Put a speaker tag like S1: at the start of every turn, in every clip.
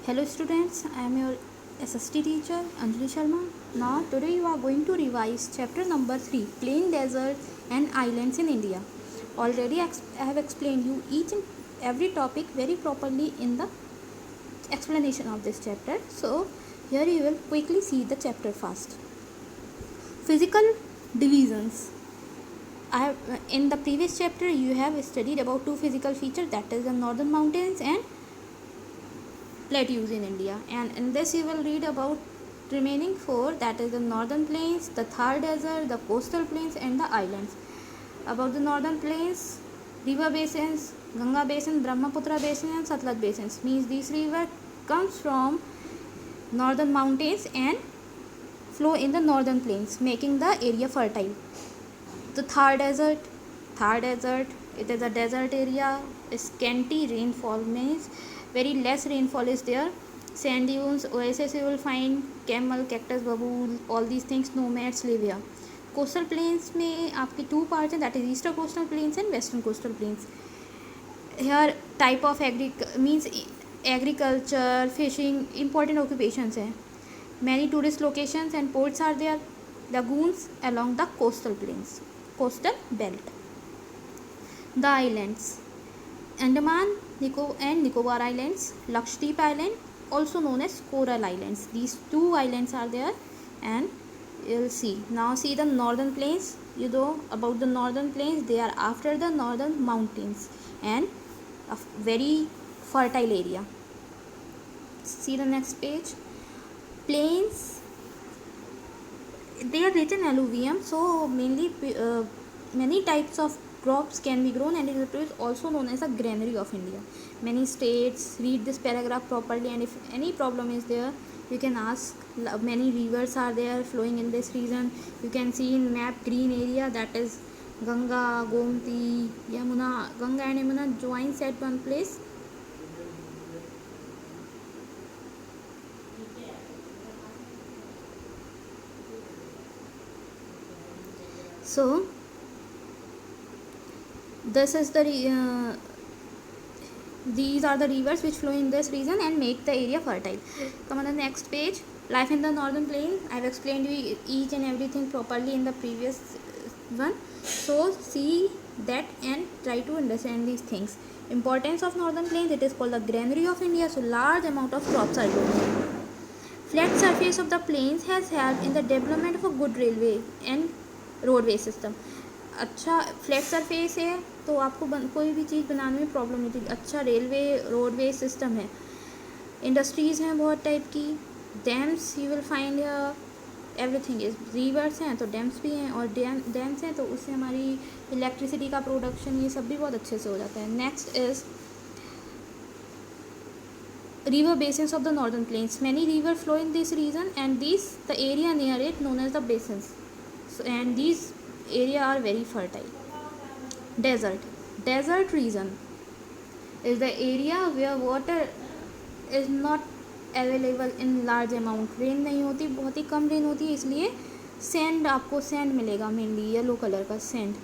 S1: Hello students, I am your SST teacher Anjali Sharma. Now today you are going to revise chapter number 3, Plain Desert and Islands in India. Already I have explained you each and every topic very properly in the explanation of this chapter. So here you will quickly see the chapter first. Physical divisions. In the previous chapter you have studied about two physical features, that is the northern mountains and plateaus in India, and in this you will read about remaining four, that is the northern plains, the Thar desert, the coastal plains and the islands. About the northern plains, river basins, Ganga basin, Brahmaputra basin and Satluj basins, means these river comes from northern mountains and flow in the northern plains, making the area fertile. The Thar desert, it is a desert area, scanty rainfall, means very less rainfall is there. Sand dunes, oasis you will find, camel, cactus, babool, all these things, nomads live here. Coastal plains में आपके two parts हैं, that is eastern coastal plains and western coastal plains. Here type of means agriculture, fishing, important occupations हैं. Many tourist locations and ports are there. Lagoons along the coastal plains, coastal belt. The islands, Andaman and Nicobar Islands, Lakshadweep Island, also known as Coral Islands. These two islands are there, and you'll see. Now see the northern plains. You know about the northern plains, they are after the northern mountains and a very fertile area. See the next page. Plains, they are rich in alluvium, so mainly many types of crops can be grown, and it is also known as a granary of India. Many states, read this paragraph properly, and if any problem is there you can ask. Many rivers are there flowing in this region. You can see in map green area, that is Ganga, Gomti, Yamuna. Ganga and Yamuna joins at one place. So this is the these are the rivers which flow in this region and make the area fertile. Come on the next page. Life in the northern plain. I have explained you each and everything properly in the previous one. So see that and try to understand these things. Importance of northern plains. It is called the granary of India. So large amount of crops are grown. Flat surface of the plains has helped in the development of a good railway and roadway system. अच्छा flat surface है तो आपको कोई भी चीज़ बनाने में problem नहीं थी. अच्छा रेलवे रोडवे सिस्टम है. इंडस्ट्रीज़ हैं बहुत टाइप की. Dams you will find everything is. Reverse हैं तो डैम्स भी हैं, और डैम्स हैं तो उससे हमारी इलेक्ट्रिसिटी का प्रोडक्शन ये सब भी बहुत अच्छे से हो जाता है. Next is river basins of the northern plains. Many rivers flow in this region, and the area near it known as the basins. So, and these area are very fertile. Desert region is the area where water is not available in large amount. Rain नहीं होती, बहुत ही कम rain होती है, इसलिए sand आपको sand मिलेगा, mainly yellow colour का sand.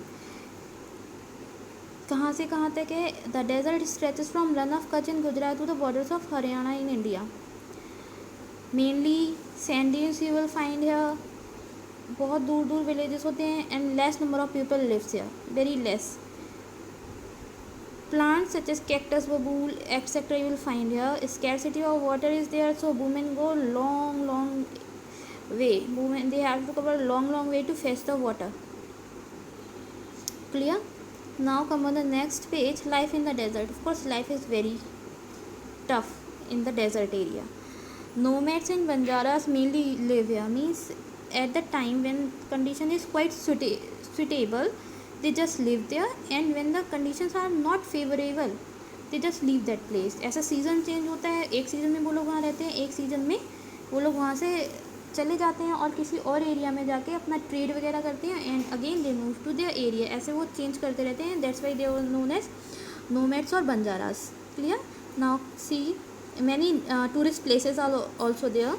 S1: कहाँ से कहाँ तक है? The desert stretches from Rann of Kutch in Gujarat to the borders of Haryana in India. Mainly sand dunes you will find here. बहुत दूर दूर विलेजेस होते हैं, and less number of people lives here, very less. Plants such as cactus, babool, etc. you will find here. Scarcity of water is there, so women go long way. Women, they have to cover long way to fetch the water. Clear? Now come on the next page. Life in the desert. Of course, life is very tough in the desert area. Nomads and Banjaras mainly live here. Means at the time when condition is quite suitable, they just live there, and when the conditions are not favorable, they just leave that place. ऐसा season change होता है, एक season में वो लोग वहाँ रहते हैं, एक सीज़न में वो लोग वहाँ से चले जाते हैं और किसी और एरिया में जाके अपना ट्रेड वगैरह करते हैं, and again they move to their area. ऐसे वो चेंज करते रहते हैं. That's why they are known as nomads और Banjaras. Clear? Now see many tourist places are also there,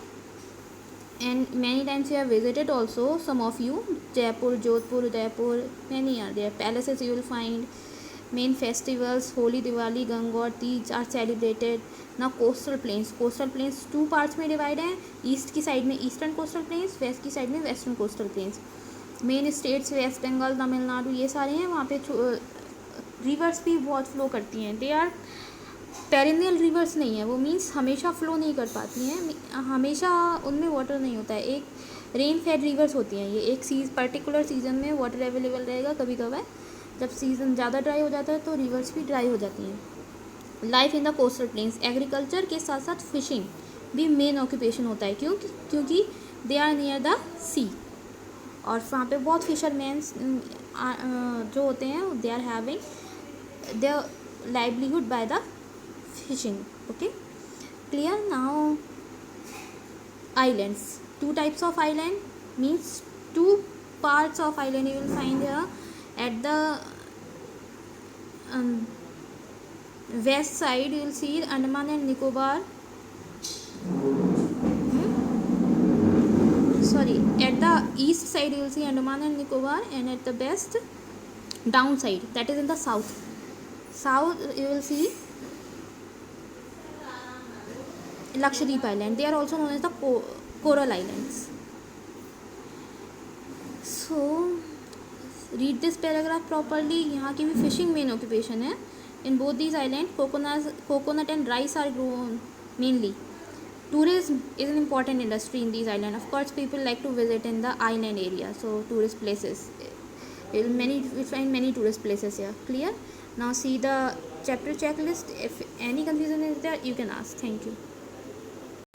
S1: and many times you have visited also, some of you. Jaipur, Jodhpur, Udaipur, many are there. Palaces you will find, Main festivals Holi, Diwali, Gangaur, Teej are celebrated. Now coastal plains, two parts में divide हैं. East की side में eastern coastal plains, west की side में western coastal plains. Main states West Bengal, Tamil Nadu, ये सारे हैं. वहाँ पे रिवर्स भी बहुत फ्लो करती हैं. दे आर पेरिनियल रिवर्स नहीं है वो, मीन्स हमेशा फ्लो नहीं कर पाती हैं, हमेशा उनमें वाटर नहीं होता है. एक रेन फेड रिवर्स होती हैं ये. एक पर्टिकुलर सीज़न में वाटर अवेलेबल रहेगा. कभी कभार जब सीज़न ज़्यादा ड्राई हो जाता है तो रिवर्स भी ड्राई हो जाती हैं. Life in the coastal planes, agriculture के साथ साथ फिशिंग भी मेन ऑक्यूपेशन होता है. क्योंकि they are near the sea, और वहाँ पे बहुत फिशरमैन्स जो होते हैं they are having their livelihood by the fishing. Okay, clear? Now islands, two types of island, means two parts of island you will find here. At the west side you will see Andaman and Nicobar. At the east side you will see Andaman and Nicobar, and at the best downside, that is in the south you will see Lakshadweep Island. They are also known as the Coral Islands. So read this paragraph properly. यहाँ की भी fishing main occupation है. In both these islands, coconut and rice are grown mainly. Tourism is an important industry in these islands. Of course, people like to visit in the island area. So tourist places, we find many tourist places here. Clear? Now see the chapter checklist. If any confusion is there, you can ask. Thank you.